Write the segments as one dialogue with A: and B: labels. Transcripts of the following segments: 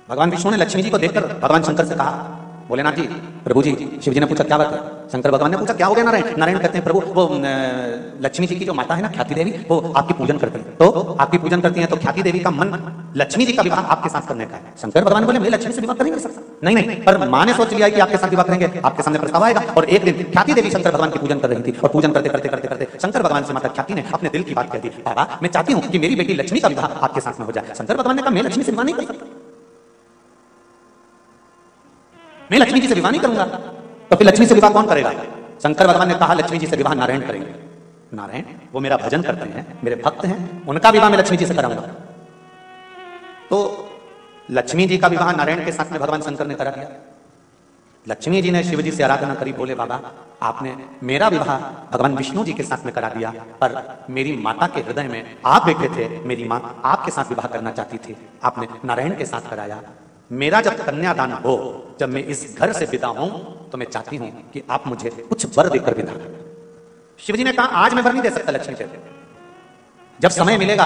A: भगवान विष्णु ने लक्ष्मी जी को देखकर भगवान शंकर से कहा, भोलेनाथ जी, प्रभु जी, शिव जी ने पूछा क्या बात है? शंकर भगवान ने पूछा क्या हो गया नारायण? नारायण कहते हैं प्रभु वो लक्ष्मी जी की जो माता है ना ख्याति देवी, वो आपकी पूजन करती है, तो आपकी पूजन करती है, तो ख्याति देवी का मन लक्ष्मी जी का विवाह आपके साथ करने का है। शंकर भगवान बोले मैं लक्ष्मी से विवाह नहीं कर सकता। नहीं नहीं, पर माँ ने सोच लिया कि आपके साथ विवाह करेंगे, आपके सामने प्रस्ताव आएगा। और एक दिन ख्याति देवी शंकर भगवान की पूजन कर रही थी, और पूजन करते करते करते करते शंकर भगवान से माता ख्याति ने अपने दिल की बात कह दी, बाबा मैं चाहती हूँ कि मेरी बेटी लक्ष्मी का विवाह आपके साथ में हो जाए। शंकर भगवान ने कहा मैं लक्ष्मी से विवाह नहीं कर सकता, मैं लक्ष्मी जी से विवाह नहीं करूंगा। तो फिर लक्ष्मी से विवाह कौन करेगा? शंकर भगवान ने कहा लक्ष्मी जी से विवाह नारायण करेंगे। नारायण वो मेरा भजन करते हैं, मेरे भक्त हैं, उनका विवाह मैं लक्ष्मी जी से कराऊंगा। तो लक्ष्मी जी का विवाह नारायण के साथ में भगवान शंकर ने करा दिया। लक्ष्मी जी ने शिव जी से आराधना करी, बोले बाबा आपने मेरा विवाह भगवान विष्णु जी के साथ में करा दिया, पर मेरी माता के हृदय में आप बैठे थे, मेरी माँ आपके साथ विवाह करना चाहती थी, आपने नारायण के साथ कराया। मेरा जब कन्यादान हो, जब मैं इस घर से विदा हूं, तो मैं चाहती हूं कि आप मुझे कुछ वर देकर विदा करें। शिव जी ने कहा आज मैं वर नहीं दे सकता लक्ष्मी से, जब समय मिलेगा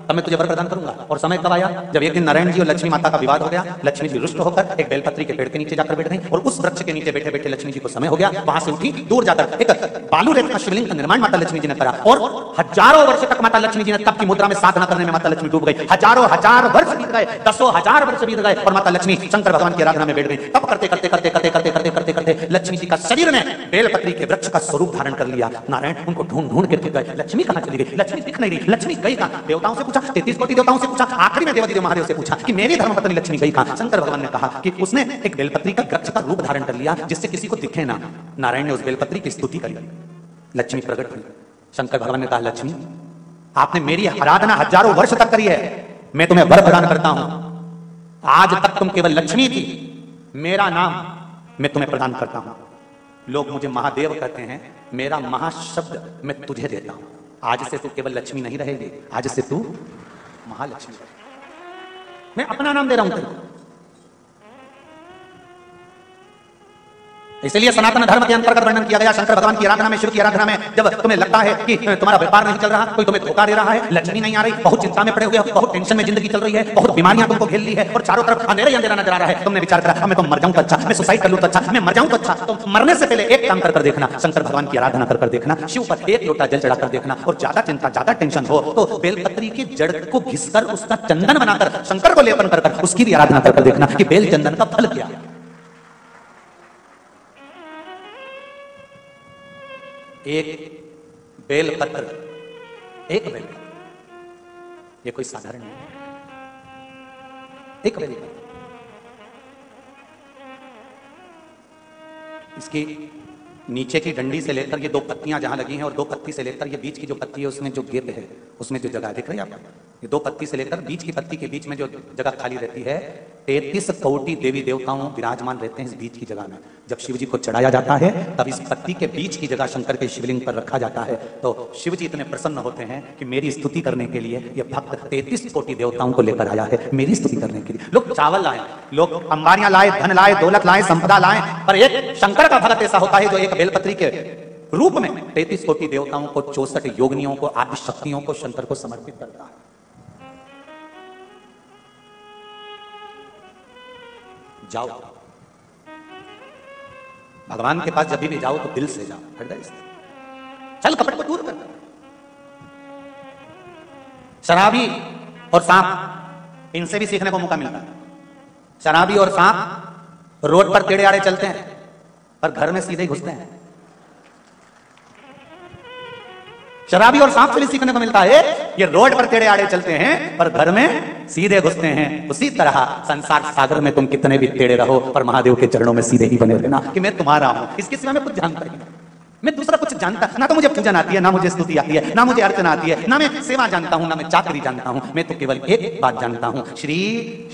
A: तब मैं तुझे वर प्रदान करूंगा। और समय कब आया? जब एक दिन नारायण जी और लक्ष्मी माता का विवाद हो गया। लक्ष्मी जी रुष्ट होकर एक बेलपत्री के पेड़ के नीचे जाकर बैठ गई, और उस वृक्ष के नीचे बैठे बैठे लक्ष्मी जी को समय हो गया। वहां से उठी, दूर जाकर एक बालू रेत का शिवलिंग का निर्माण माता लक्ष्मी जी ने करा, और हजारों वर्ष तक माता लक्ष्मी जी ने तप की मुद्रा में साधना करने में माता लक्ष्मी डूब गई। हजारों हजार वर्ष बीत गए, दसों हजार वर्ष बीत गए, और माता लक्ष्मी शंकर भगवान की आराधना में बैठ गई। तप करते करते करते करते करते करते करते करते लक्ष्मी जी का शरीर ने बेलपत्री के वृक्ष का स्वरूप धारण कर लिया। नारायण उनको ढूंढ ढूंढ के गए, लक्ष्मी कहां चली गई? लक्ष्मी दिख नहीं रही, लक्ष्मी गई कहां? देवताओं से पूछा, 33 कोटि देवताओं से पूछा, आखिरी में देवादिदेव महादेव से पूछा कि मेरी धर्मपत्नी लक्ष्मी गई कहां? शंकर भगवान ने कहा कि उसने एक बेलपत्री का वृक्ष का रूप धारण कर लिया, जिससे किसी को दिखे ना। नारायण ने उस बेलपत्री की स्तुति करी, लक्ष्मी प्रकट हुई। शंकर भगवान ने कहा लक्ष्मी आपने मेरी आराधना हजारों वर्ष तक करी है, मैं तुम्हें वर प्रदान करता हूं। आज तक तुम केवल लक्ष्मी थी, मेरा नाम मैं तुम्हें प्रदान करता हूं। लोग मुझे महादेव कहते हैं, मेरा महाशब्द मैं तुझे देता हूं। आज से तू केवल लक्ष्मी नहीं रहेगी, आज से तू महालक्ष्मी रहेगी। मैं अपना नाम दे रहा हूं तेरे को। इसलिए सनातन धर्म के अंतर्गत वर्णन किया गया शंकर भगवान की आराधना में, शिव की आराधना में, जब तुम्हें लगता है कि तुम्हारा व्यापार नहीं चल रहा, कोई तुम्हें धोखा दे रहा है, लक्ष्मी नहीं आ रही, बहुत चिंता में पड़े हुए हो, बहुत टेंशन में जिंदगी चल रही है, बहुत बीमारियां तुमको घेर ली है, और चारों तरफ अंधेरा ही अंधेरा नजर आ रहा है, तुमने विचार करा मैं तो मर जाऊं तो अच्छा, मैं सुसाइड कर लूं तो अच्छा, मैं मर जाऊं तो अच्छा। तो मरने से पहले एक काम कर देखना, शंकर भगवान की आराधना कर देखना, शिव पर एक लोटा जल चढ़ाकर देखना, और ज्यादा चिंता ज्यादा टेंशन हो तो बेलपत्री की जड़ को घिसकर उसका चंदन बनाकर शंकर को लेपन कर उसकी भी आराधना कर देखना कि बेल चंदन का फल क्या है। एक बेलपत्र, एक बेलपत्र, ये कोई साधारण नहीं, एक बेलपत्र, इसकी नीचे की डंडी से लेकर ये दो पत्तियां जहां लगी हैं, और दो पत्ती से लेकर ये बीच की जो पत्ती है उसमें जो गेप है, उसमें जो जगह दिख रही है आपको, ये दो पत्ती से लेकर बीच की पत्ती के बीच में जो जगह खाली रहती है, 33 कोटि देवी देवताओं विराजमान रहते हैं इस बीच की जगह में। जब शिव जी को चढ़ाया जाता है तब इस पत्ती के बीच की जगह शंकर के शिवलिंग पर रखा जाता है, तो शिव जी इतने प्रसन्न होते हैं कि मेरी स्तुति करने के लिए ये भक्त 33 कोटि देवताओं को लेकर आया है, मेरी स्तुति करने के लिए। लोग चावल लाए, लोग अंबारियां लाए, धन लाए, दौलत लाए, संपदा लाए, पर एक शंकर का भक्त ऐसा होता है जो एक बेलपत्री के रूप में 33 कोटि देवताओं को, 64 योगिनियों को, आदि शक्तियों को शंकर को समर्पित करता है। जाओ भगवान के पास जब भी जाओ तो दिल से जाओ, हृदय से। चल कपट को दूर कर। शराबी और सांप, इनसे भी सीखने को मौका मिलता है। शराबी और सांप रोड पर टेढ़े आड़े चलते हैं, पर घर में सीधे घुसते हैं। शराबी और सांप से भी सीखने को मिलता है, ये रोड पर टेढ़े आड़े चलते हैं पर घर में सीधे घुसते हैं। उसी तरह संसार सागर में तुम कितने भी टेढ़े रहो पर महादेव के चरणों में सीधे ही बने रहना कि मैं तुम्हारा हूं, इसके सिवा मैं कुछ जानता ही नहीं, मैं दूसरा कुछ जानता ना, तो मुझे पूजन आती है, ना मुझे स्तुति आती है, ना मुझे अर्चना आती है, ना मैं सेवा जानता हूं, ना मैं चाकरी जानता हूं। मैं तो केवल एक बात जानता हूं, श्री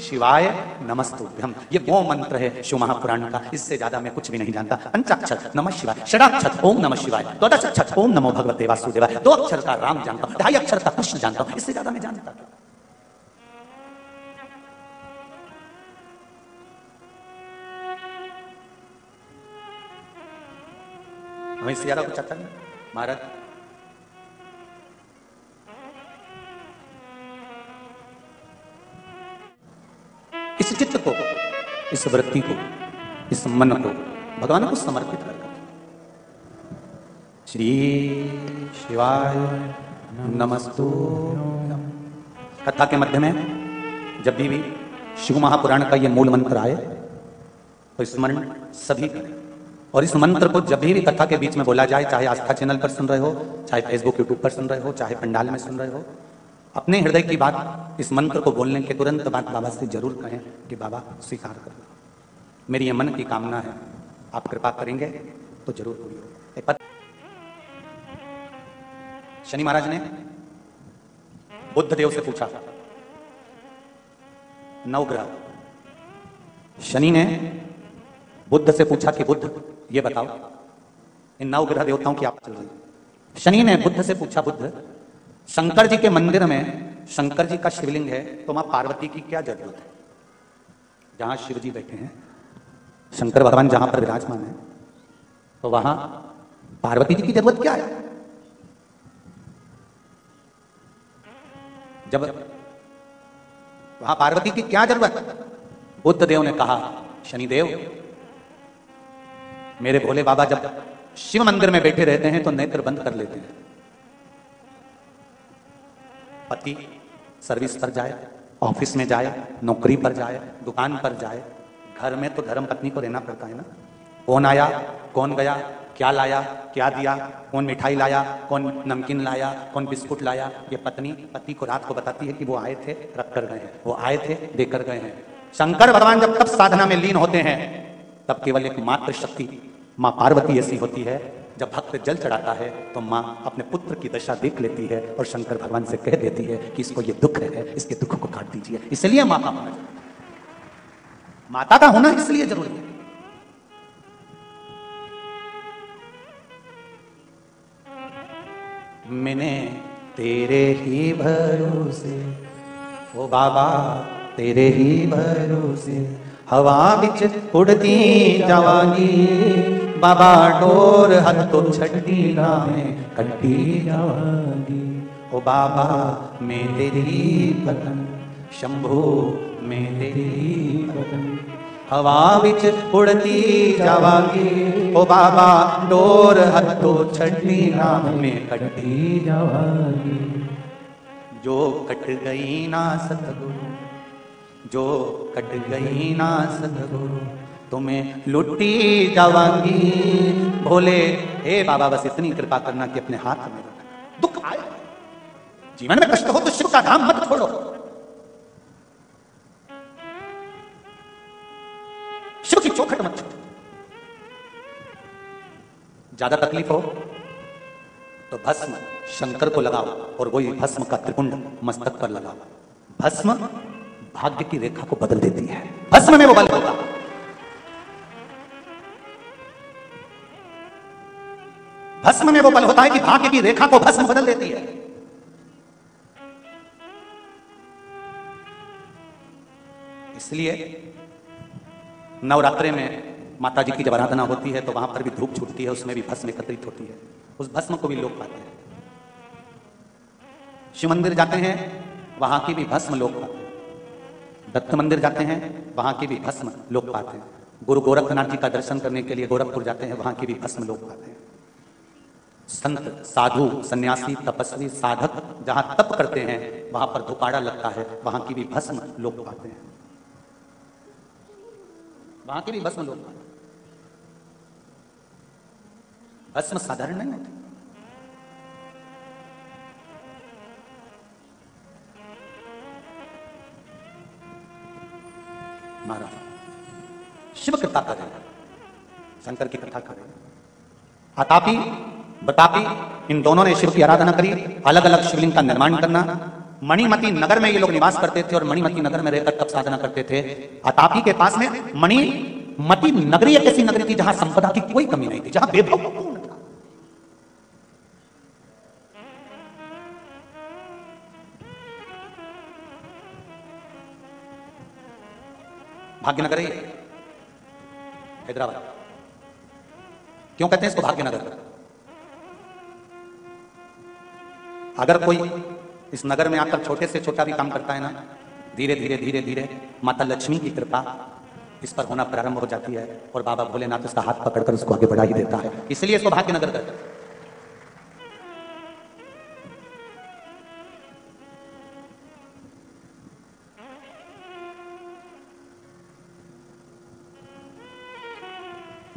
A: शिवाय नमस्तुभ्यम। ये वो मंत्र है शिव महापुराण का, इससे ज्यादा मैं कुछ भी नहीं जानता। पंचाक्षर नमः शिवाय, षडाक्षर ओम नमः शिवाय, द्वादशाक्षर ओम नमो भगवते वासुदेवाय, 2 अक्षर का राम जानता हूं, 2.5 अक्षर का कृष्ण जानता हूं, इससे ज्यादा मैं जानता हूं। हमें इससे ज्यादा कुछ आता नहीं महाराज। इस चित्त को, इस वृत्ति को, इस मन को भगवान को समर्पित कर। श्री शिवाय नमस्तु। कथा के मध्य में जब भी शिव महापुराण का ये मूल मंत्र आए तो स्मरण सभी करें, और इस मंत्र को जब भी कथा के बीच में बोला जाए, चाहे आस्था चैनल पर सुन रहे हो, चाहे फेसबुक यूट्यूब पर सुन रहे हो, चाहे पंडाल में सुन रहे हो, अपने हृदय की बात इस मंत्र को बोलने के तुरंत बाद बाबा से जरूर कहें कि बाबा स्वीकार कर लो, मेरी ये मन की कामना है, आप कृपा करेंगे तो जरूर पूरी हो। शनि महाराज ने बुद्ध देव से पूछा, नवग्रह, शनि ने बुद्ध से पूछा कि बुद्ध ये बताओ इन नवग्रह देवताओं की आप चल रही। शनि ने बुद्ध से पूछा, बुद्ध शंकर जी के मंदिर में शंकर जी का शिवलिंग है तो मां पार्वती की क्या जरूरत है? जहां शिव जी बैठे हैं, शंकर भगवान जहां पर विराजमान है, तो वहां पार्वती जी की जरूरत क्या है? जब वहां पार्वती की क्या जरूरत? बुद्ध देव ने कहा, शनिदेव, मेरे भोले बाबा जब शिव मंदिर में बैठे रहते हैं तो नेत्र बंद कर लेते हैं। पति सर्विस पर जाए, ऑफिस में जाए, नौकरी पर जाए, दुकान पर जाए, घर में तो धर्म पत्नी को रहना पड़ता है ना। कौन आया, कौन गया, क्या लाया, क्या दिया, कौन मिठाई लाया, कौन नमकीन लाया, कौन बिस्कुट लाया, ये पत्नी पति को रात को बताती है कि वो आए थे, रख कर गए हैं, वो आए थे, देकर गए हैं। शंकर भगवान जब तब साधना में लीन होते हैं तब केवल एक मात्र शक्ति मां पार्वती ऐसी होती है, जब भक्त जल चढ़ाता है तो मां अपने पुत्र की दशा देख लेती है और शंकर भगवान से कह देती है कि इसको ये दुख है, इसके दुख को काट दीजिए। इसलिए मां का होना, माता का होना इसलिए जरूरी है। मैंने तेरे ही भरोसे, ओ बाबा तेरे ही भरोसे, हवा बिच उड़ती जवानी, बाबा डोर हथ तो छठी में कट्टी जवानी। ओ बाबा मैं तेरी पतन, शंभो मैं तेरी पतन, हवा बिच उड़ती जवानी, ओ बाबा डोर हथ तो छठी में कट्टी जवानी। जो कट गई ना सतगुरु, जो कट गई ना सतगुरु, तुम्हें लुटी जावांगी। भोले हे बाबा बस इतनी कृपा करना कि अपने हाथ में रखना। दुख आए, जीवन में कष्ट हो तो शिव का नाम मत छोड़ो। शिव की चौखट मत छोड़ो। ज्यादा तकलीफ हो तो भस्म शंकर को लगाओ और वही भस्म का त्रिपुंड मस्तक पर लगाओ। भस्म भाग्य की रेखा को बदल देती है। भस्म में वो बल होता है। भस्म में वो बल होता है कि भाग्य की रेखा को भस्म बदल देती है। इसलिए नवरात्रि में माता जी की जब आराधना होती है तो वहां पर भी धूप छूटती है, उसमें भी भस्म एकत्रित होती है। उस भस्म को भी लोग पाते हैं। शिव मंदिर जाते हैं, वहां की भी भस्म लोग पाते हैं। दत्त मंदिर जाते हैं, वहां की भी भस्म लोग पाते हैं। गुरु गोरखनाथ जी का दर्शन करने के लिए गोरखपुर जाते हैं, वहां की भी भस्म लोग पाते हैं। संत, साधु, सन्यासी, तपस्वी, साधक जहां तप करते हैं वहां पर धुपाड़ा लगता है, वहां की भी भस्म लोग पाते हैं। वहां की भी भस्म लोग पाते हैं। भस्म साधारण नहीं होती। महाराज शिव कृपा करें, शंकर की कथा करें। आतापी बतापी इन दोनों ने शिव की आराधना करी। अलग अलग शिवलिंग का निर्माण करना। मणिमती नगर में ये लोग निवास करते थे और मणिमती नगर में रहकर तप साधना करते थे। आतापी के पास में मणिमती नगरी एक ऐसी नगरी थी जहां संपदा की कोई कमी नहीं थी, जहां वैभव पूर्ण था। भाग्यनगर है हैदराबाद। क्यों कहते हैं इसको भाग्यनगर? अगर कोई इस नगर में आकर छोटे से छोटा भी काम करता है ना, धीरे धीरे धीरे धीरे माता लक्ष्मी की कृपा इस पर होना प्रारंभ हो जाती है और बाबा भोलेनाथ उसका हाथ पकड़कर उसको आगे बढ़ा ही देता है। इसलिए इसको भाग्यनगर कहते हैं।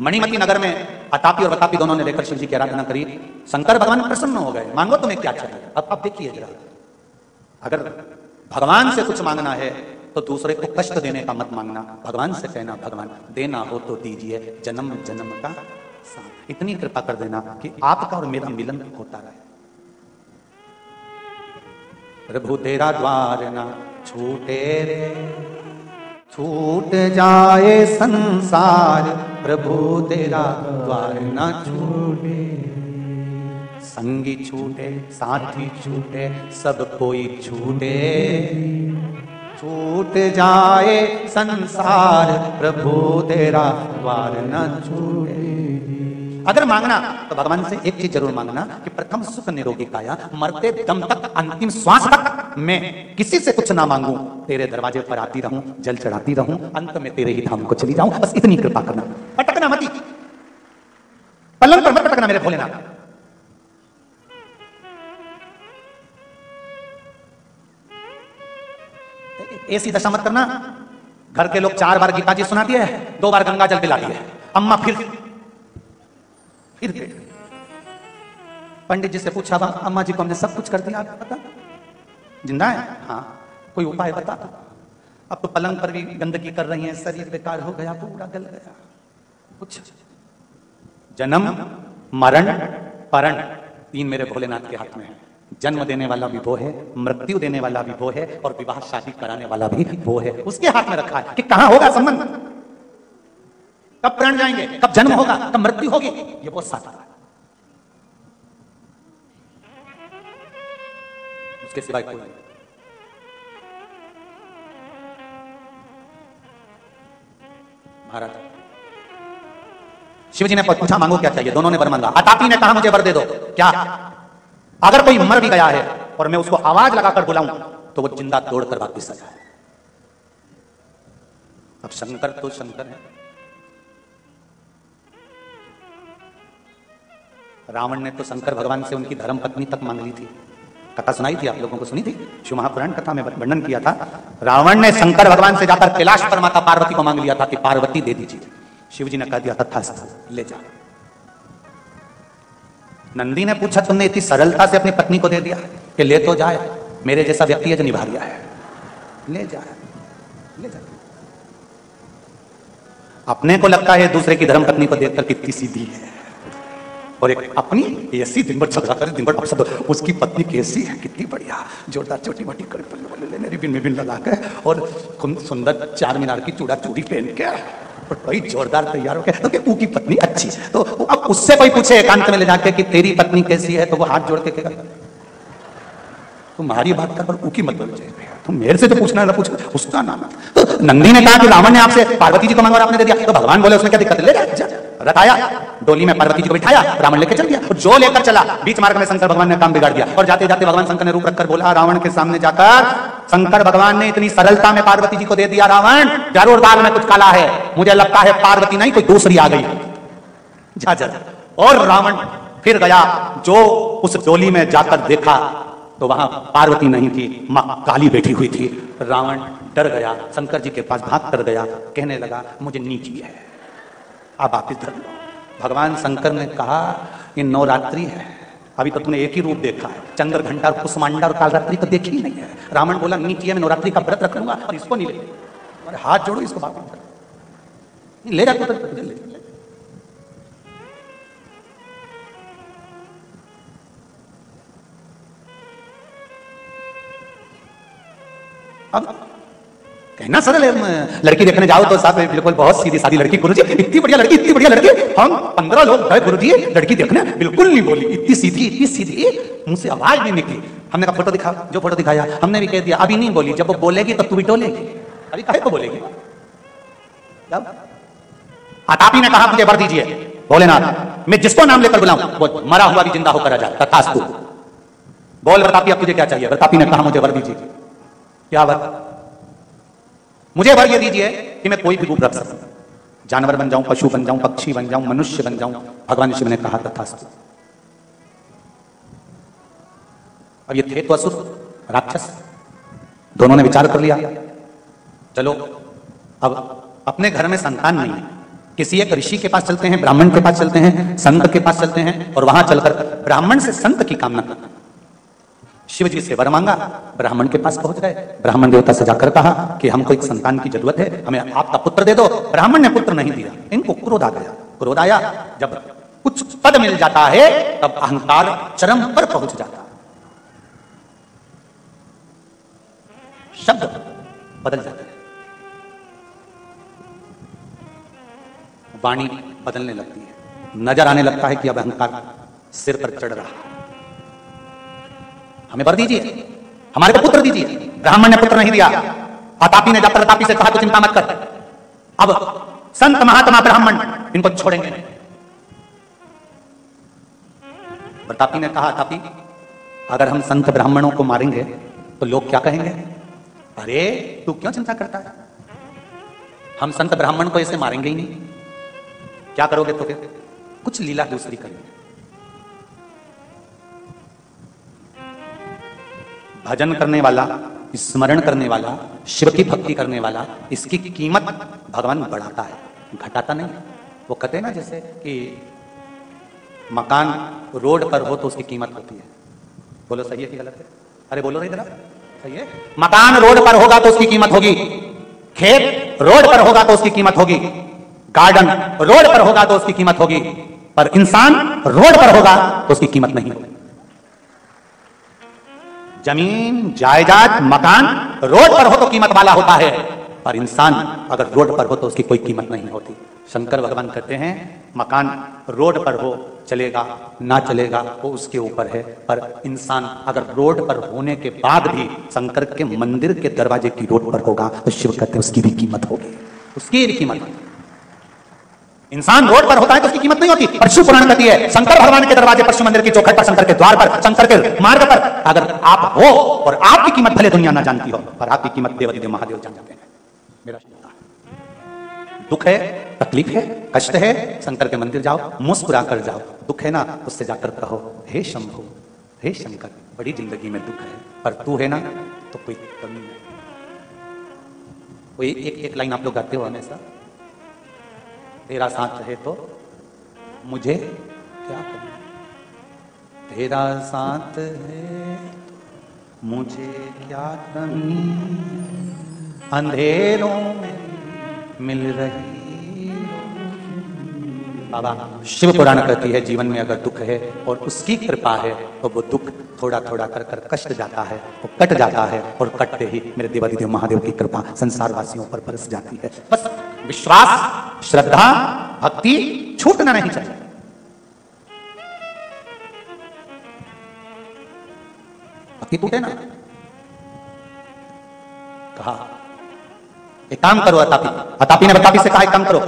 A: मणिमती नगर में अतापी और बतापी दोनों ने लेकर शिव जी की आराधना करी। शंकर भगवान प्रसन्न हो गए, मांगो तुम्हें क्या चाहिए। अब देखिए जरा, अगर भगवान से कुछ मांगना है तो दूसरे को कष्ट देने का मत मांगना। भगवान से कहना, भगवान देना हो तो दीजिए, जन्म जन्म का साथ। इतनी कृपा कर देना कि आपका और मेरा मिलन होता रहे। प्रभु तेरा द्वार ना छूटे रे, छूट जाए संसार, प्रभु तेरा द्वार ना छूटे। संगी छूटे, साथी छूटे, सब कोई छूटे, छूट जाए संसार, प्रभु तेरा द्वार न छूटे। अगर मांगना तो भगवान से एक चीज जरूर मांगना कि प्रथम सुख निरोगी काया, मरते दम तक, अंतिम श्वास तक मैं किसी से कुछ ना मांगूं, तेरे दरवाजे पर आती रहूं, जल चढ़ाती रहूं, अंत में तेरे ही धाम को चली जाऊं। बस इतनी कृपा करना, पटकना मत, पलंग पर मत पटकना मेरे भोलेनाथ। ऐसी दशा मत करना। घर के लोग 4 बार गीता जी सुना दिए, 2 बार गंगा जल पिला दिए, अम्मा फिर पंडित जी से पूछा, अम्मा जी को हमने सब कुछ कर दिया, पता जिंदा है? हाँ, कोई उपाय बता। अब तो पलंग पर भी गंदगी कर रही है, शरीर बेकार हो गया, पूरा गल गया। कुछ जन्म मरण परण 3 मेरे भोलेनाथ के हाथ में है। जन्म देने वाला भी वो है, मृत्यु देने वाला भी वो है, और विवाह शादी कराने वाला भी वो है। उसके हाथ में रखा है कि कहां होगा संबंध, कब प्राण जाएंगे, कब जन्म होगा, कब मृत्यु होगी, ये बहुत साफ है। उसके सिवाय कोई नहीं। महाराज शिव जी ने पूछा मांगो क्या चाहिए, दोनों ने वर मांगा। अतापी ने कहा मुझे वर दे दो। क्या? अगर कोई मर भी गया है और मैं उसको आवाज लगाकर बुलाऊं तो वो जिंदा दौड़कर वापस आ जाए। अब शंकर तो शंकर है। रावण ने तो शंकर भगवान से उनकी धर्म पत्नी तक मांग ली थी। कथा सुनाई थी, आप लोगों को सुनी थी, शिव महापुराण कथा में वर्णन किया था। रावण ने शंकर भगवान से जाकर कैलाश पर माता पार्वती को मांग लिया था कि पार्वती दे दीजिए। शिव जी ने कह दिया तथास्तु, ले जा। नंदी ने पूछा तुमने इतनी सरलता से अपनी पत्नी को दे दिया कि ले तो जाए, मेरे जैसा व्यक्ति है जो निभा गया है, ले जा, ले जा। अपने को लगता है दूसरे की धर्म पत्नी को देखकर कितनी सीधी है, और एक अपनी ऐसी दिन भर झगड़ा करे, दिन भर अपशब्द, उसकी पत्नी कैसी है, कितनी बढ़िया, जोरदार छोटी मोटी कर रिबिन में बिन लगा के और सुंदर 4 मीनार की चूड़ा चूड़ी पहन के और भाई जोरदार तैयार हो गया, तो की पत्नी अच्छी। तो अब उससे कोई पूछे एकांत में ले जाके कि तेरी पत्नी कैसी है, तो वो हाथ जोड़ के कहेगा तुम्हारी बात कर पर ऊकी मत बोल जाए, तुम मेरे से तो पूछना ना पूछ, उसका नाम। तो नंदी ने कहा कि रावण ने आपसे पार्वती जी को मांगा और आपने दे दिया, तो भगवान बोले उसमें क्या दिक्कत है, ले जा। रथाया, डोली में पार्वती जी को बिठाया, रावण लेकर चल दिया। और जो लेकर चला, बीच मार्ग में शंकर भगवान ने काम बिगाड़ दिया, और जाते जाते भगवान शंकर ने रूप रखकर बोला रावण के सामने जाकर, शंकर भगवान ने इतनी सरलता में पार्वती जी को दे दिया, रावण जरूर दाल में कुछ काला है, मुझे लगता है पार्वती नहीं कोई दूसरी आ गई, जा जा। और रावण फिर गया, जो उस डोली में जाकर देखा तो वहां पार्वती नहीं थी, मां काली बैठी हुई थी। रावण डर गया, शंकर जी के पास भाग कर गया, कहने लगा मुझे नीची है, आप वापिस धर लो। भगवान शंकर ने कहा ये नवरात्रि है, अभी तो तूने एक ही रूप देखा है, चंद्र घंटा और कुसमांडा और कालरात्रि तो देखी ही नहीं है। रावण बोला नीची है, मैं नवरात्रि का व्रत रख लूंगा और इसको नहीं ले, और हाथ जोड़ो इसको वापिस ले जाते ले। अब कहना सरल है, लड़की देखने जाओ तो साहब बिल्कुल बहुत सीधी सादी लड़की, गुरुजी इतनी बढ़िया लड़की, इतनी बढ़िया लड़की, हम 15 लोग गए गुरुजी लड़की देखने, बिल्कुल नहीं बोली, इतनी सीधी, मुंह से आवाज नहीं निकली। हमने कहा फोटो दिखा, जो फोटो दिखाया हमने भी कह दिया अभी नहीं बोली, जब वो बोलेगी तो तू भी डोलेगी, अभी काहे को बोलेगी। जब अतापी ने कहा मुझे वर दीजिए भोलेनाथ, मैं जिसको नाम लेकर बुलाऊं वो मरा हुआ भी जिंदा होकर आ जाए, तथास्तु। बोल प्रतापी अब तुझे क्या चाहिए? प्रतापी ने कहा मुझे वर दीजिए। क्या वर? मुझे वर ये दीजिए कि मैं कोई भी रूप रख सकूं, जानवर बन जाऊं, पशु बन जाऊं, पक्षी बन जाऊं, मनुष्य बन जाऊं। भगवान शिव ने कहा तथास्तु। अब ये थे तो असुर, राक्षस, दोनों ने विचार कर लिया, चलो अब अपने घर में संतान नहीं है, किसी एक ऋषि के पास चलते हैं, ब्राह्मण के पास चलते हैं, संत के पास चलते हैं और वहां चलकर ब्राह्मण से संत की कामना करते हैं। शिव जी से वर मांगा, ब्राह्मण के पास पहुंच गए, ब्राह्मण देवता से जाकर कहा कि हमको एक संतान की जरूरत है, हमें आपका पुत्र दे दो। ब्राह्मण ने पुत्र नहीं दिया, इनको क्रोध आ गया। क्रोध आया, जब कुछ पद मिल जाता है तब अहंकार चरम पर पहुंच जाता है, शब्द बदल जाते हैं, वाणी बदलने लगती है, नजर आने लगता है कि अब अहंकार सिर पर चढ़ रहा है। हमें वर दीजिए, हमारे को पुत्र दीजिए। ब्राह्मण ने पुत्र नहीं दिया, अतापी ने जाकर अतापी से कहा तो चिंता मत कर, अब संत महात्मा ब्राह्मण इनको छोड़ेंगे नहीं। प्रतापी ने कहा, अतापी अगर हम संत ब्राह्मणों को मारेंगे तो लोग क्या कहेंगे? अरे तू क्यों चिंता करता है, हम संत ब्राह्मण को ऐसे मारेंगे ही नहीं। क्या करोगे तो फिर? कुछ लीला दूसरी करेंगे। भजन करने वाला, स्मरण करने वाला, शिव की भक्ति करने वाला, इसकी कीमत भगवान बढ़ाता है, घटाता नहीं। वो कहते हैं ना जैसे कि मकान रोड पर हो तो उसकी कीमत होती है। बोलो सही है कि गलत है? अरे बोलो नहीं जरा, सही है। मकान रोड पर होगा तो उसकी कीमत होगी, खेत रोड पर होगा तो उसकी कीमत होगी, गार्डन रोड पर होगा तो उसकी कीमत होगी, पर इंसान रोड पर होगा तो उसकी कीमत नहीं होगी। जमीन, जायदाद, मकान रोड पर हो तो कीमत वाला होता है, पर इंसान अगर रोड पर हो तो उसकी कोई कीमत नहीं होती। शंकर भगवान कहते हैं मकान रोड पर हो चलेगा, ना चलेगा वो उसके ऊपर है, पर इंसान अगर रोड पर होने के बाद भी शंकर के मंदिर के दरवाजे की रोड पर होगा तो शिव कहते हैं उसकी भी कीमत होगी, उसकी भी कीमत होगी। इंसान रोड पर होता है तो उसकी कीमत नहीं होती, पर शिव पुराण कहती है शंकर भगवान के दरवाजे पर, शिव मंदिर की चौखट पर, शंकर के द्वार पर, शंकर के मार्ग पर अगर आप हो और आपकी कीमत भले दुनिया ना जानती हो, पर आपकी कीमत देवादिदेव महादेव जान जाते हैं। मेरा दुख है, तकलीफ है, कष्ट है, शंकर के मंदिर जाओ, मुस्कुरा कर जाओ। दुख है ना, उससे जाकर कहो हे शंभु, हे शंकर, बड़ी जिंदगी में दुख है, पर तू है ना तो कोई कमी नहीं। कोई एक लाइन आप लोग गाते हो हमेशा, तेरा साथ रहे तो मुझे क्या करना, तेरा साथ है तो मुझे क्या कमी, अंधेरों में मिल रही। बाबा शिव पुराण कहती है जीवन में अगर दुख है और उसकी कृपा है तो वो दुख थोड़ा थोड़ा कर कर कष्ट जाता है, वो कट जाता है, और कटते ही मेरे देवादिदेव महादेव की कृपा संसार वासियों पर बरस जाती है। बस विश्वास, श्रद्धा, भक्ति छूटना नहीं चाहिए। भक्ति टूटे ना, कहा एक काम करो अतापी, अतापी ने बतापी से कहा एक काम करो,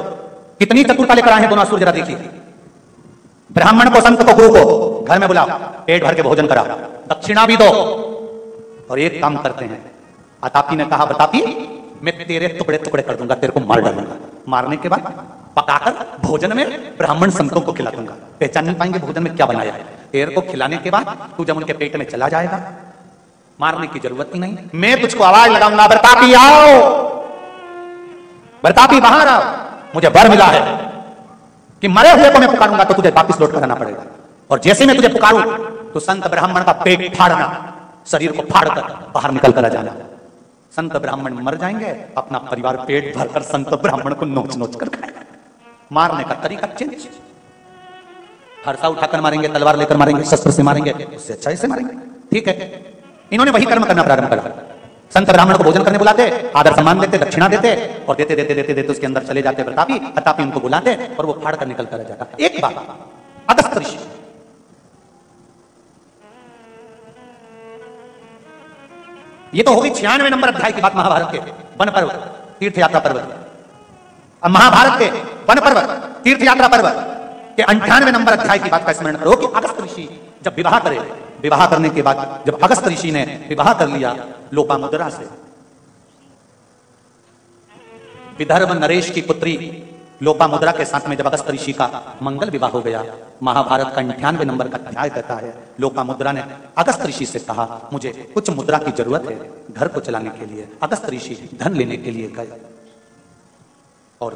A: कितनी चतुरता लेकर आए हैं दोनों असुर जरा देखिए। ब्राह्मण को, संत को, गुरु को घर में बुलाओ, पेट भर के भोजन कराओ, दक्षिणा भी दो, और एक काम करते हैं। अतापी ने कहा बतापी मैं तेरे टुकड़े टुकड़े कर दूंगा, तेरे को मार डालूंगा, मारने के बाद पकाकर भोजन में ब्राह्मण संतों को खिला दूंगा, पहचान नहीं पाएंगे भोजन में क्या बनाया है। तेरे को खिलाने के बाद तू जब उनके पेट में चला जाएगा, मारने की जरूरत ही नहीं, मैं तुझको आवाज लगाऊंगा प्रतापी आओ, प्रतापी बाहर आओ, मुझे वर मिला है कि मरे हुए को मैं पुकारूंगा तो तुझे वापस लौट कर आना पड़ेगा, और जैसे मैं तुझे पुकारूं तो संत ब्राह्मण का पेट फाड़ना, शरीर को फाड़कर बाहर निकल कर आ जाना। संत ब्राह्मण मर जाएंगे, अपना परिवार पेट भरकर संत ब्राह्मण को नोच नोच कर खाएगा। मारने का तरीका चेंज, हरसा उठाकर मारेंगे, तलवार लेकर मारेंगे, शस्त्र से मारेंगे, उससे अच्छा ऐसे मारेंगे। ठीक है, इन्होंने वही कर्म करना प्रारंभ करा। संत ब्राह्मण को भोजन करने बुलाते, आदर सम्मान देते, दक्षिणा देते, और देते देते देते देते उसके अंदर चले जाते प्रतापी। प्रतापी उनको बुलाते और वो फाड़ कर निकल कर जाता। एक बात, अगस्त ऋषि, ये तो होगी 96 नंबर अध्याय की बात, महाभारत के वन पर्व तीर्थ यात्रा पर्व। अब महाभारत के वन पर्व तीर्थ यात्रा पर्व के 98 नंबर अध्याय की बात का स्मरण करो कि अगस्त ऋषि जब विवाह करे, विवाह करने के बाद जब अगस्त ऋषि ने विवाह कर लिया लोपामुद्रा से, विदर्भ नरेश की पुत्री लोपामुद्रा के साथ में जब अगस्त ऋषि का मंगल विवाह हो गया, महाभारत का 98 नंबर का अध्याय कहता है लोपामुद्रा ने अगस्त ऋषि से कहा मुझे कुछ मुद्रा की जरूरत है घर को चलाने के लिए। अगस्त ऋषि धन लेने के लिए गए और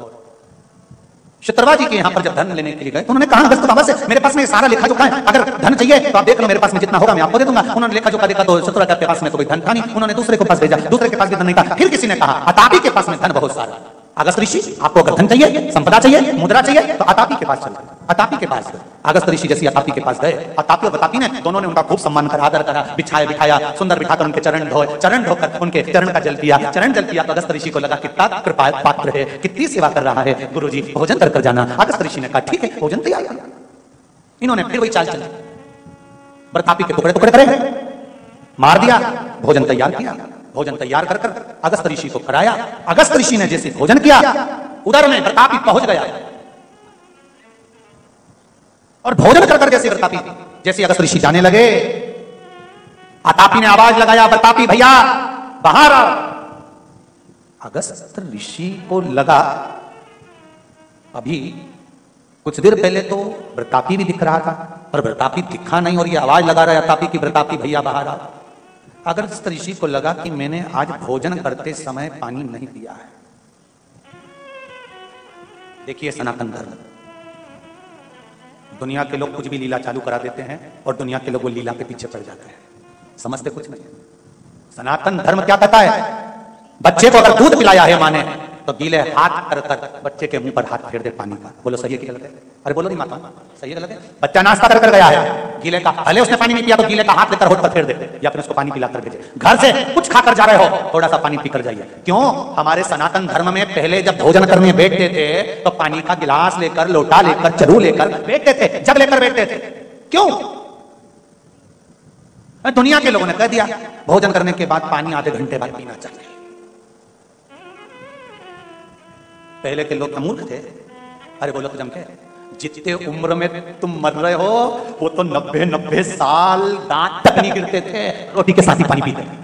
A: शत्रवा जी के यहां पर जब धन लेने के लिए गए तो उन्होंने कहा अगस्त बाबा से मेरे पास में सारा लेखा जोखा है, अगर धन चाहिए तो आप देख लो मेरे पास में जितना होगा मैं आपको दे दूंगा। उन्होंने लेखा जोखा देखा तो शत्रवा के पास में तो कोई धन था नहीं, उन्होंने दूसरे के पास भेजा, दूसरे के पास भी धन नहीं था। फिर किसी ने कहा अतापी के पास में धन बहुत सारा। अगस्त ऋषि आपको अगर धन चाहिए, संपदा चाहिए, मुद्रा चाहिए तो अतापी के पास चलो। अतापी के पास गए। अगस्त ऋषि जैसे अतापी के पास गए, अतापी और बतापी ने दोनों ने उनका खूब सम्मान कर आदर करा, बिछाया बिठाया, सुंदर बिठाकर उनके चरण धोए, चरण धोकर उनके चरण का जल पिया। चरण जल पिया तो अगस्त ऋषि को लगा कितना कृपा पात्र है, कितनी सेवा कर रहा है, गुरुजी भोजन कर जाना। अगस्त ऋषि ने कहा ठीक है भोजन तैयार कर। इन्होंने फिर वही चाल चली, प्रतापी के टुकड़े टुकड़े करे, मार दिया, भोजन तैयार किया। भोजन तैयार कर कर अगस्त ऋषि को खिलाया। अगस्त ऋषि ने जैसे भोजन किया उधर में प्रतापी पहुंच गया और भोजन कर कर जैसे अगस्त ऋषि जाने लगे, अतापी ने आवाज लगाया प्रतापी भैया बाहर आ। अगस्त ऋषि को लगा अभी कुछ देर पहले तो प्रतापी भी दिख रहा था पर प्रतापी दिखा नहीं और ये आवाज लगा रहा है अतापी की प्रतापी भैया बाहर आ। अगस्त ऋषि को लगा कि मैंने आज भोजन करते समय पानी नहीं पिया है। देखिए सनातन धर्म, दुनिया के लोग कुछ भी लीला चालू करा देते हैं और दुनिया के लोग वो लीला के पीछे पड़ जाते हैं, समझते कुछ नहीं। सनातन धर्म क्या कहता है, बच्चे को अगर दूध पिलाया है माने तो गीले हाथ कर कर बच्चे के मुंह पर हाथ फेर दे पानी का। बोलो सही है कि गलत है? अरे बोलो नहीं माता, सही है गलत है? बच्चा नाश्ता कर कर गया है, गीले का भले उसने पानी नहीं पिया तो गीले का हाथ लेकर होठ पर फेर दे या फिर उसको पानी पिलाकर भेजे। घर से कुछ खाकर जा रहे हो थोड़ा सा पानी पीकर जाइए। क्यों? हमारे सनातन धर्म में पहले जब भोजन करने बैठते थे तो पानी का गिलास लेकर, लोटा लेकर, चरू लेकर बैठते थे, जग लेकर बैठते थे। क्यों? दुनिया के लोगों ने कह दिया भोजन करने के बाद पानी आधे घंटे बाद पीना चाहिए। पहले के लोग मूर्ख थे। अरे बोलो तो जम के, जितने उम्र में तुम मर रहे हो वो तो 90 साल दांत तक नहीं गिरते थे, रोटी के साथ ही पानी पीते थे,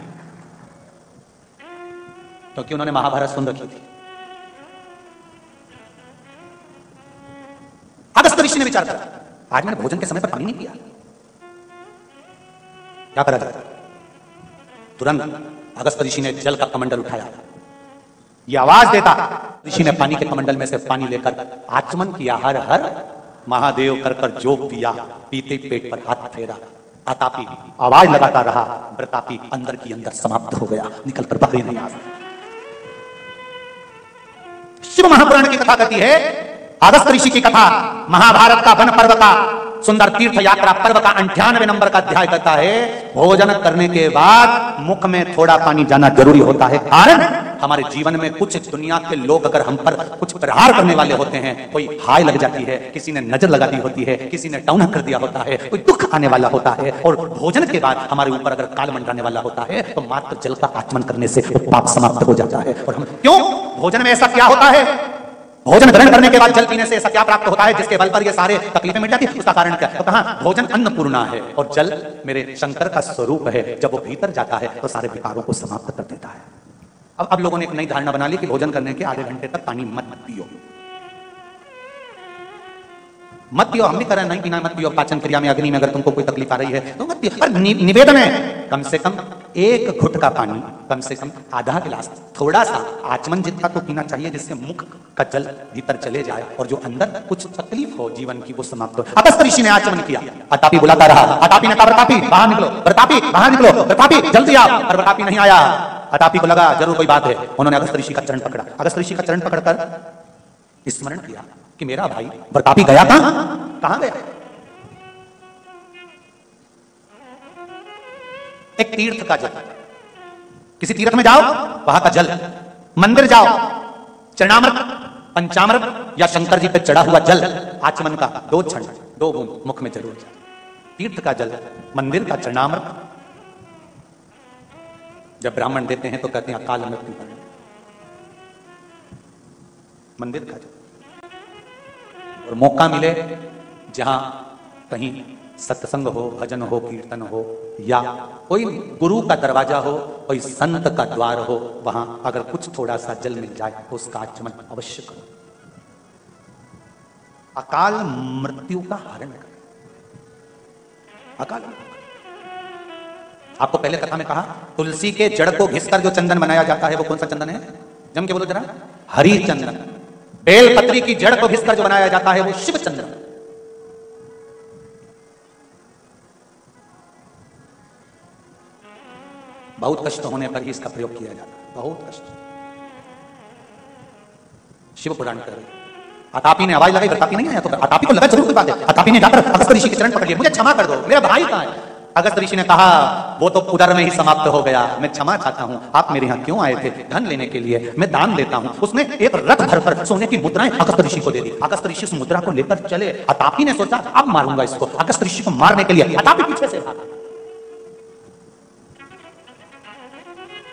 A: क्योंकि उन्होंने महाभारत सुन रखी थी। अगस्त ऋषि ने विचार करा आज मैंने भोजन के समय पर पानी नहीं पिया, क्या करा जाए? तुरंत अगस्त ऋषि ने जल का कमंडल उठाया, ये आवाज देता ऋषि ने पानी के कमंडल में से पानी लेकर आचमन किया, हर हर महादेव कर कर जोग दिया, पीते पेट पर हाथ फेरा। अतापी आवाज लगाता रहा, प्रतापी अंदर की अंदर समाप्त हो गया, निकलकर बाहर नहीं आ सकता। शिव महापुराण की कथा कहती है, अगस्त ऋषि की कथा महाभारत का वन पर्व का सुंदर तीर्थ यात्रा पर्व का 98 नंबर का अध्याय कहता है भोजन करने के बाद मुख में थोड़ा पानी जाना जरूरी होता है। कारण हमारे जीवन में कुछ दुनिया के लोग अगर हम पर कुछ प्रहार करने वाले होते हैं, कोई हाय लग जाती है, किसी ने नजर लगा दी होती है, किसी ने टौना कर दिया होता है, कोई दुख आने वाला होता है और भोजन के बाद हमारे ऊपर अगर काल मंडराने वाला होता है तो मात्र जल का आचमन करने से पाप समाप्त हो जाता है। और हम क्यों? भोजन में ऐसा क्या होता है? भोजन ग्रहण करने के बाद जल पीने से ऐसा क्या प्राप्त होता है जिसके बल पर ये सारे तकलीफें मिट जाती है? उसका कारण क्या? तो कहा भोजन अन्नपूर्णा है और जल मेरे शंकर का स्वरूप है, जब वो भीतर जाता है तो सारे विकारों को समाप्त कर देता है। अब लोगों ने एक नई धारणा बना ली कि भोजन करने के आधे घंटे तक पानी मत पियो, मत पियो। हम भी कह रहे हैं नहीं पीना, मत पियो। पाचन क्रिया में, अग्नि में अगर तुमको कोई तकलीफ आ रही है तो मत पियो। पर निवेदन है कम से कम एक घुट का पानी, कम से कम आधा गिलास, थोड़ा सा आचमन जितना तो पीना चाहिए जिससे मुख का जल भीतर चले जाए और जो अंदर कुछ तकलीफ हो जीवन की वो समाप्त हो। अगस्त ऋषि ने आचमन किया, अतापी बुलाता रहा, अतापी ने कहा प्रतापी बाहर निकलो, प्रतापी बाहर निकलो, प्रतापी जल्दी आओ। और प्रतापी नहीं आया। अतापी को लगा जरूर कोई बात है। उन्होंने अगस्त ऋषि का चरण पकड़ा, अगस्त ऋषि का चरण पकड़कर स्मरण किया कि मेरा भाई प्रतापी गया कहां गया? एक तीर्थ का जल, किसी तीर्थ में जाओ वहां का जल, मंदिर जाओ चरणामृत, पंचामृत या शंकर जी पे चढ़ा हुआ जल, आचमन का 2 क्षण 2 बूंद मुख में जरूर जाए। तीर्थ का जल, मंदिर का चरणामृत जब ब्राह्मण देते हैं तो कहते हैं अकाल मृत्यु पर, मंदिर का जल। और मौका मिले जहां कहीं सत्संग हो, भजन हो, कीर्तन हो, या कोई गुरु का दरवाजा हो, कोई संत का द्वार हो, वहां अगर कुछ थोड़ा सा जल मिल जाए तो उसका आचमन अवश्य करो। अकाल मृत्यु का हरण कर। अकाल, आपको पहले कथा में कहा, तुलसी के जड़ को घिसकर जो चंदन बनाया जाता है वो कौन सा चंदन है? जम के बोलो जरा। हरि चंदन। बेलपत्री की जड़ को घिसकर जो बनाया जाता है वो शिव चंदन। बहुत कष्ट होने पर ही इसका प्रयोग किया जाता है, बहुत कष्ट। शिव पुराण कर रहे, अतापी ने आवाज लगाई, अतापी नहीं आया तो अतापी को लगा जरूर कोई बात है। अतापी ने जाकर अगस्त ऋषि के चरण पकड़ लिए, मुझे क्षमा कर दो, मेरा भाई कहां है? अगस्त ऋषि ने कहा, वो तो उधर में ही समाप्त हो गया, मैं क्षमा चाहता हूं, आप मेरे यहां क्यों आए थे? धन लेने के लिए, मैं दान लेता हूं। उसने एक रथ भरकर सोने की मुद्राएं अगस्त ऋषि को दे दी। अगस्त ऋषि उस मुद्रा को लेकर चले। अतापी ने सोचा अब मारूंगा इसको। अगस्त ऋषि को मारने के लिए अतापी पीछे से भागा।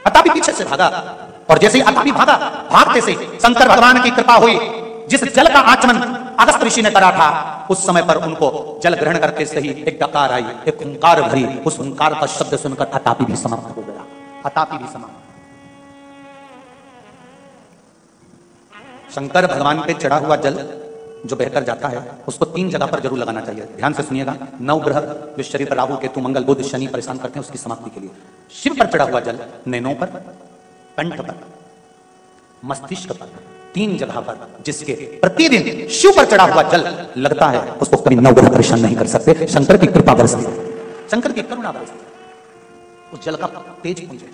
A: अतापी पीछे से भागा, और जैसे ही अतापी भागा, भागते से शंकर भगवान की कृपा हुई। जिस जल का आचमन अगस्त ऋषि ने करा था, उस समय पर उनको जल ग्रहण करते से ही एक डकार आई, एक हुंकार भरी। उस हुंकार का शब्द सुनकर अतापी भी समाप्त हो गया। अतापी भी समाप्त। शंकर भगवान पे चढ़ा हुआ जल जो बहकर जाता है, उसको 3 जगह पर जरूर लगाना चाहिए। ध्यान से सुनिएगा। 9 ग्रह जो शरीर पर राहु, केतु, मंगल, बुध, शनि परेशान करते हैं, उसकी समाप्ति के लिए। शिव पर चढ़ा हुआ जल नैनों पर, कंठ पर, मस्तिष्क पर, 3 जगह पर, जिसके प्रतिदिन शिव पर चढ़ा हुआ जल लगता है, उसको कभी 9 ग्रह परेशान नहीं कर सकते। शंकर की कृपा बरसती है, शंकर की करुणा बरसती है, उस जल का तेज पुंज है।